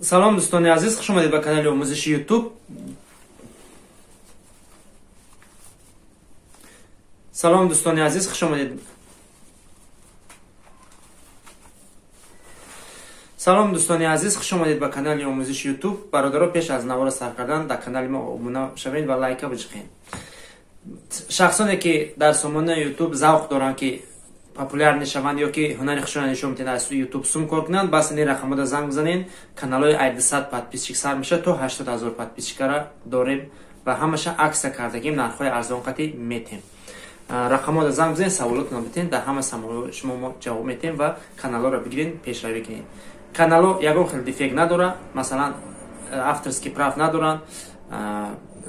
Салом дӯстони азиз, хуш омадед ба канали омӯзиши YouTube. Салом дӯстони азиз, хуш омадед. Салом дӯстони азиз, хуш омадед ба канали омӯзиши YouTube. Бародаро, пеш аз навора сар кардан дар канали мо обуна шавед ва лайка биҷиқед. Шахсоне ки дар сомонаи YouTube завқ доранд ки популяр нишаванд ё ки ҳунари хушро нишон метен аз YouTube сум кор кунанд, бас ин рақамода занг бизанен. Каналои 200 подписчик сар меша то 80 000 подписчикара дорем ва ҳамаша аксия кардагим, нархҳои арзон қатӣ метем. Рақамода занг бизанен, саволотно битен, дар ҳама саволҳои шумо мо ҷавоб метем ва каналоро бигирен, пешравӣ кунед. Канало ягон хел дефект надора, масалан авторский прав надоранд,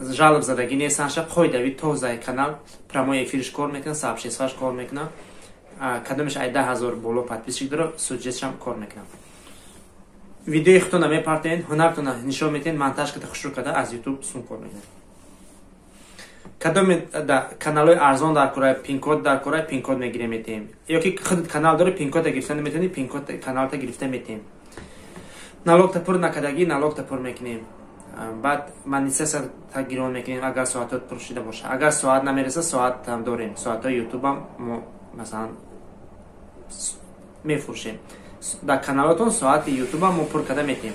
жалоб задагӣ нестанд, қоидави тозаи канал, прямой эфириш кор мекунад, сообществоаш кор мекунад. Кадомиш ай 10 000 боло подписчик дора, суҷҷетшам кор мекунам. Видеои худтона мепартен, ҳунартона нишон метен, монтаж карда хушрӯ карда аз YouTube сум кор мекунед. Кадоми каналои арзон дар кораи пин-код дар кораи пин-код мегирем метем. Ё ки худ канал дори пин-кодта гирифта наметавонӣ, пин-код каналта гирифта метем. Налогта пур накардагӣ, налогта пур мекунем. Баъд монетизасията гирон мекунем агар соатот пур шуда боша. Агар соат намереса, соат ҳам дорем. Соатҳои YouTube ҳам мо масалан мефурӯшем. Дар каналотон соати YouTube ҳам мо пур карда метем.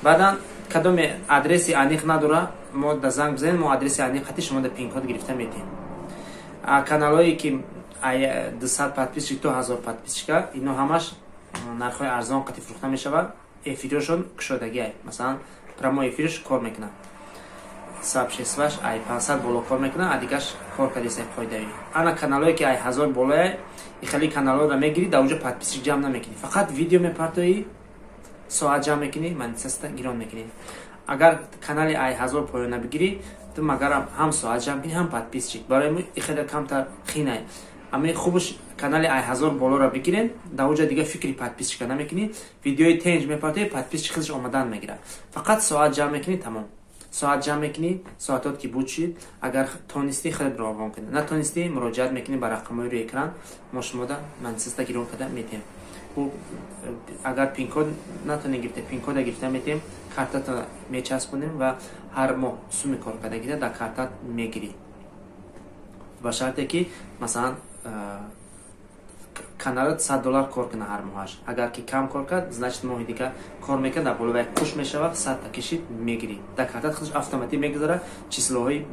Баъдан кадоме адреси аниқ надора, мо да занг бизанем, мо адреси аниқати шумо да пин-код гирифта метем. Каналое ки 200 подписчик то 1000 подписчика, ино ҳамаш нархҳои арзон қати фурӯхта мешавад. Эфирашон кушодагӣ ай, масалан прямой эфириш кор мекунад. Сообществоаш ай 500 боло кор мекунад, а дигаш кор кардисай қоидави. Ана каналое ки ай 1000 болоя, ихали каналоро мегири, да уҷо подписчик ҷамъ намекунӣ. Фақат видео мепартоӣ, соат ҷамъ мекунӣ, монетизасията гирон мекунӣ. Агар канали ай 1000 поёна бигирӣ, ту магарам ҳам соат ҷамъ кунӣ, ҳам подписчик. Барои мо ихеда камтар қинай. Ами хубаш канали ай 1000 болоро бигирен, да уҷа дига фикри подписчика намекунӣ. Видеои тенҷ мепартоӣ, подписчик хизиш омадан мегирад. Фақат соат ҷамъ мекунӣ, тамом. Соат ҷамъ мекунӣ, соатот ки буд шид, агар тонистӣ хеле равон кунӣ. Натонистӣ, муроҷиат мекунӣ ба рақамҳои рӯи экран, мо шумода монетизасията гирон карда метем. Агар пин-код натонем гирифта, пин-кода гирифта метем, картата мечаспонем ва ҳар моҳ суми кор кардагида дар картат мегирӣ. Ба шарте ки масалан каналат $100 кор кунад ҳар моҳаш. Агар ки кам кор кард, значит моҳи дига кор мекард, дар боловаи пуш мешавад, 100 та кишид мегирӣ. Дар картат худаш автоматик мегузарад числоҳои